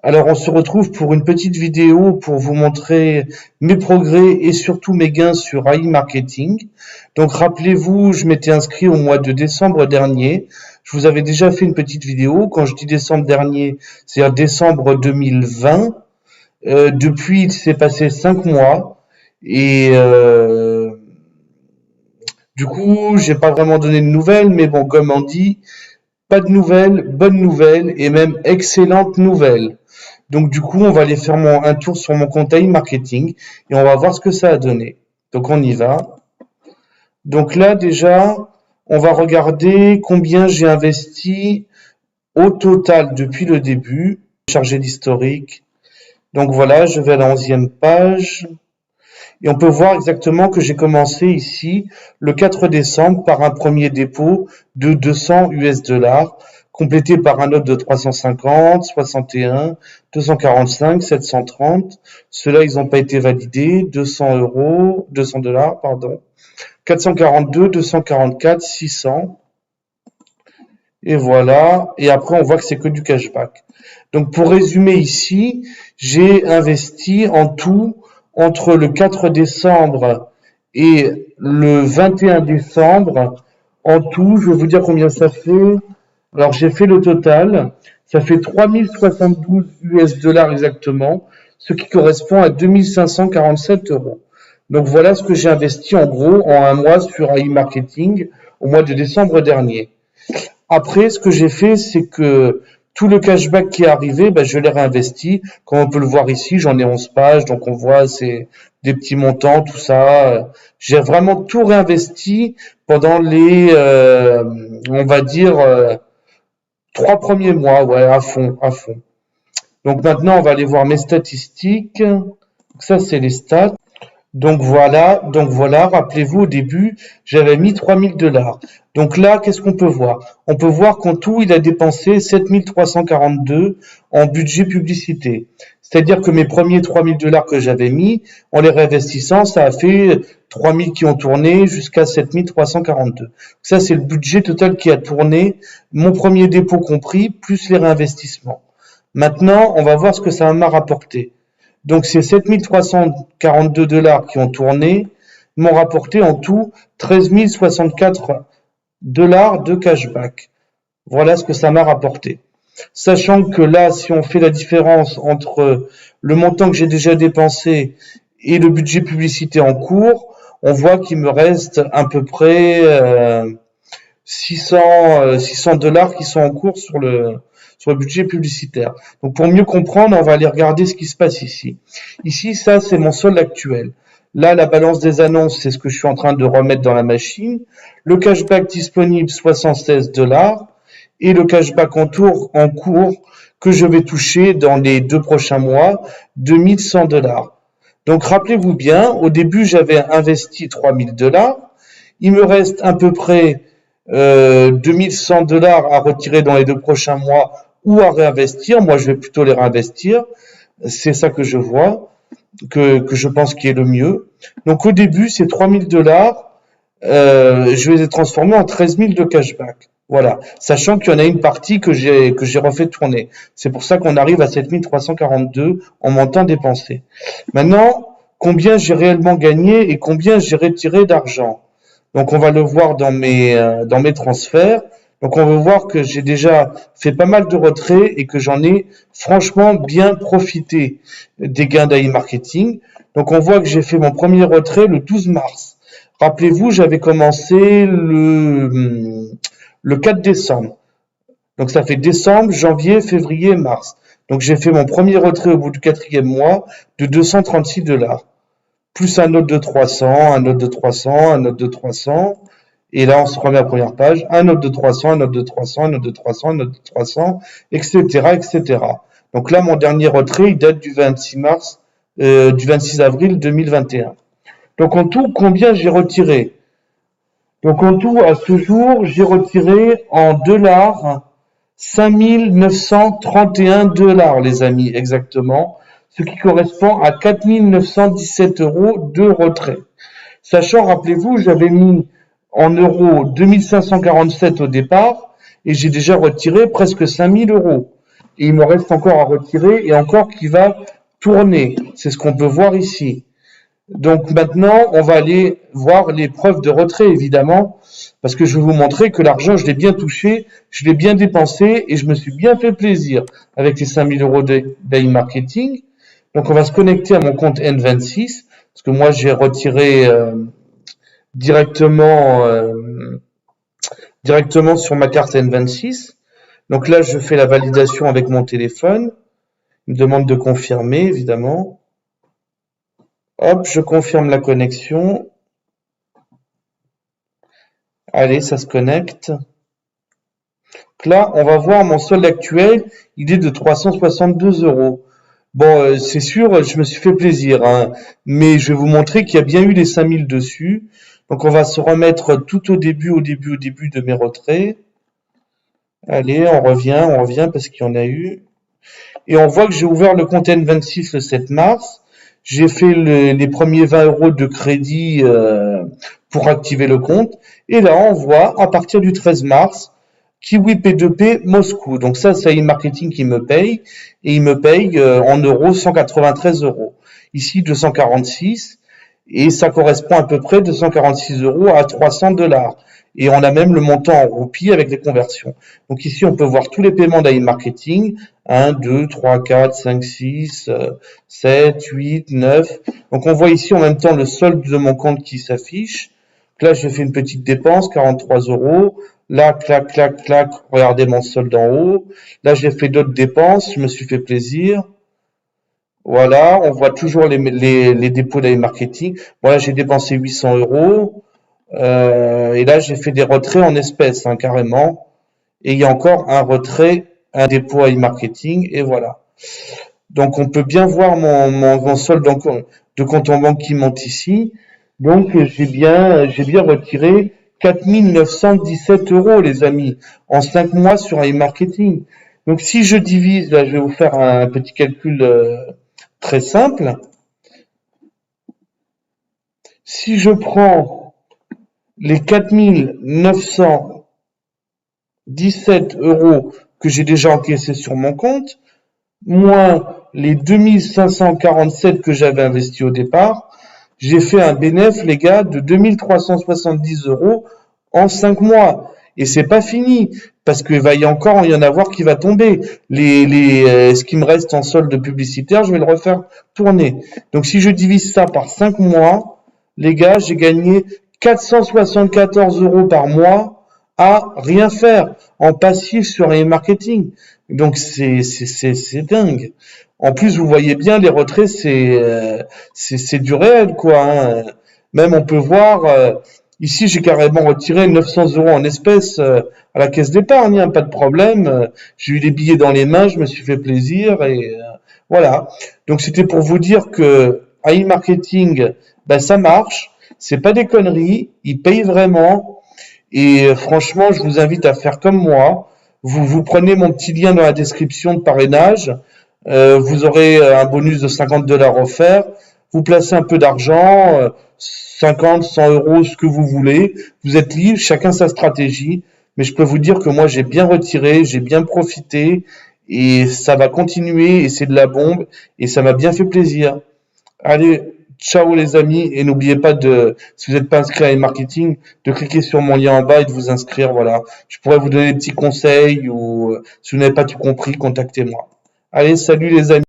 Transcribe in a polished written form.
Alors, on se retrouve pour une petite vidéo pour vous montrer mes progrès et surtout mes gains sur AI Marketing. Donc, rappelez-vous, je m'étais inscrit au mois de décembre dernier. Je vous avais déjà fait une petite vidéo. Quand je dis décembre dernier, c'est-à-dire décembre 2020. Depuis, il s'est passé 5 mois et du coup, j'ai pas vraiment donné de nouvelles, mais bon, comme on dit, pas de nouvelles, bonnes nouvelles et même excellentes nouvelles. Donc du coup, on va aller faire un tour sur mon compte AI Marketing et on va voir ce que ça a donné. Donc on y va. Donc là déjà, on va regarder combien j'ai investi au total depuis le début. Charger l'historique. Donc voilà, je vais à la 11e page. Et on peut voir exactement que j'ai commencé ici le 4 décembre par un premier dépôt de 200 US$, complété par un autre de 350, 61, 245, 730. Ceux-là, ils n'ont pas été validés. 200 $, pardon. 442, 244, 600. Et voilà. Et après, on voit que c'est que du cashback. Donc, pour résumer ici, j'ai investi en tout entre le 4 décembre et le 21 décembre. En tout, je vais vous dire combien ça fait. Alors, j'ai fait le total. Ça fait 3072 US$ exactement, ce qui correspond à 2547 euros. Donc, voilà ce que j'ai investi en gros en un mois sur AI Marketing au mois de décembre dernier. Après, ce que j'ai fait, c'est que tout le cashback qui est arrivé, je l'ai réinvesti. Comme on peut le voir ici, j'en ai 11 pages, donc on voit c'est des petits montants, tout ça. J'ai vraiment tout réinvesti pendant les, on va dire, 3 premiers mois, ouais, à fond, à fond. Donc maintenant, on va aller voir mes statistiques. Donc ça, c'est les stats. Donc voilà, rappelez-vous au début, j'avais mis 3000 $. Donc là, qu'est-ce qu'on peut voir? On peut voir qu'en tout, il a dépensé 7342 en budget publicité. C'est-à-dire que mes premiers 3000 $ que j'avais mis, en les réinvestissant, ça a fait 3000 qui ont tourné jusqu'à 7342. Ça, c'est le budget total qui a tourné, mon premier dépôt compris, plus les réinvestissements. Maintenant, on va voir ce que ça m'a rapporté. Donc ces 7342 $ qui ont tourné m'ont rapporté en tout 13 064 $ de cashback. Voilà ce que ça m'a rapporté. Sachant que là, si on fait la différence entre le montant que j'ai déjà dépensé et le budget publicité en cours, on voit qu'il me reste à peu près 600 $ qui sont en cours sur le budget publicitaire. Donc pour mieux comprendre, on va aller regarder ce qui se passe ici. Ici, ça, c'est mon solde actuel. Là, la balance des annonces, c'est ce que je suis en train de remettre dans la machine. Le cashback disponible, 76 $. Et le cashback en cours que je vais toucher dans les 2 prochains mois, 2100 $. Donc rappelez-vous bien, au début, j'avais investi 3000 $. Il me reste à peu près 2100 $ à retirer dans les 2 prochains mois ou à réinvestir. Moi, je vais plutôt les réinvestir. C'est ça que je vois, que je pense qui est le mieux. Donc, au début, ces 3000 $, je vais les transformer en 13 000 de cashback. Voilà. Sachant qu'il y en a une partie que j'ai refait tourner. C'est pour ça qu'on arrive à 7342 en montant dépensé. Maintenant, combien j'ai réellement gagné et combien j'ai retiré d'argent. Donc, on va le voir dans mes transferts. Donc, on va voir que j'ai déjà fait pas mal de retraits et que j'en ai franchement bien profité des gains d'AI Marketing. Donc, on voit que j'ai fait mon premier retrait le 12 mars. Rappelez-vous, j'avais commencé le 4 décembre. Donc, ça fait décembre, janvier, février, mars. Donc, j'ai fait mon premier retrait au bout du 4e mois de 236 $. Plus un autre de 300, un autre de 300, un autre de 300. Et là, on se remet à la première page. Un autre de 300, un autre de 300, un autre de 300, un autre de 300, etc., etc. Donc là, mon dernier retrait, il date du 26 avril 2021. Donc en tout, combien j'ai retiré? Donc en tout, à ce jour, j'ai retiré en dollars 5931 $, les amis, exactement. Ce qui correspond à 4917 € de retrait. Sachant, rappelez-vous, j'avais mis en euros 2547 au départ et j'ai déjà retiré presque 5000 €. et il me reste encore à retirer et encore qui va tourner. C'est ce qu'on peut voir ici. Donc maintenant, on va aller voir les preuves de retrait, évidemment, parce que je vais vous montrer que l'argent, je l'ai bien touché, je l'ai bien dépensé et je me suis bien fait plaisir avec les 5 000 euros d'e-marketing. Donc on va se connecter à mon compte N26, parce que moi j'ai retiré directement sur ma carte N26. Donc là, je fais la validation avec mon téléphone. Il me demande de confirmer, évidemment. Hop, je confirme la connexion. Allez, ça se connecte. Donc là, on va voir mon solde actuel. Il est de 362 euros. Bon, c'est sûr, je me suis fait plaisir, hein, mais je vais vous montrer qu'il y a bien eu les 5000 dessus. Donc on va se remettre tout au début de mes retraits. Allez, on revient parce qu'il y en a eu. Et on voit que j'ai ouvert le compte N26 le 7 mars. J'ai fait les premiers 20 euros de crédit pour activer le compte. Et là, on voit à partir du 13 mars, Kiwi P2P Moscou. Donc ça, c'est e-marketing qui me paye. Et il me paye en euros 193 euros. Ici, 246. Et ça correspond à peu près 246 euros à 300 $. Et on a même le montant en roupies avec les conversions. Donc ici, on peut voir tous les paiements d'e-marketing. 1, 2, 3, 4, 5, 6, 7, 8, 9. Donc on voit ici en même temps le solde de mon compte qui s'affiche. Là, j'ai fait une petite dépense, 43 euros. Là, clac, clac, clac, regardez mon solde en haut. Là, j'ai fait d'autres dépenses, je me suis fait plaisir. Voilà, on voit toujours les dépôts d'e-marketing. Voilà, j'ai dépensé 800 euros. Et là, j'ai fait des retraits en espèces, hein, carrément. Et il y a encore un retrait, un dépôt e-marketing, et voilà. Donc, on peut bien voir mon solde de compte en banque qui monte ici. Donc, j'ai bien retiré 4 917 euros, les amis, en 5 mois sur e-marketing. Donc, si je divise, là, je vais vous faire un petit calcul très simple. Si je prends les 4 917 euros que j'ai déjà encaissés sur mon compte, moins les 2547 que j'avais investis au départ, j'ai fait un bénéfice, les gars, de 2370 euros en 5 mois. Et c'est pas fini, parce qu'il va y encore y en avoir qui va tomber. Ce qui me reste en solde publicitaire, je vais le refaire tourner. Donc si je divise ça par 5 mois, les gars, j'ai gagné 474 euros par mois à rien faire, en passif sur un marketing. Donc c'est dingue. En plus, vous voyez bien, les retraits, c'est du réel, quoi, hein. Même on peut voir, ici j'ai carrément retiré 900 euros en espèces à la caisse d'épargne, hein, pas de problème. J'ai eu les billets dans les mains, je me suis fait plaisir et voilà. Donc c'était pour vous dire que e-marketing, ben ça marche, c'est pas des conneries, ils payent vraiment. Et franchement, je vous invite à faire comme moi. Vous prenez mon petit lien dans la description de parrainage. Vous aurez un bonus de 50 $ offert. Vous placez un peu d'argent, 50, 100 euros, ce que vous voulez. Vous êtes libre, chacun sa stratégie. Mais je peux vous dire que moi, j'ai bien retiré, j'ai bien profité. Et ça va continuer et c'est de la bombe. Et ça m'a bien fait plaisir. Allez, ciao les amis, et n'oubliez pas si vous n'êtes pas inscrit à e-marketing, de cliquer sur mon lien en bas et de vous inscrire, voilà. Je pourrais vous donner des petits conseils ou si vous n'avez pas tout compris, contactez-moi. Allez, salut les amis.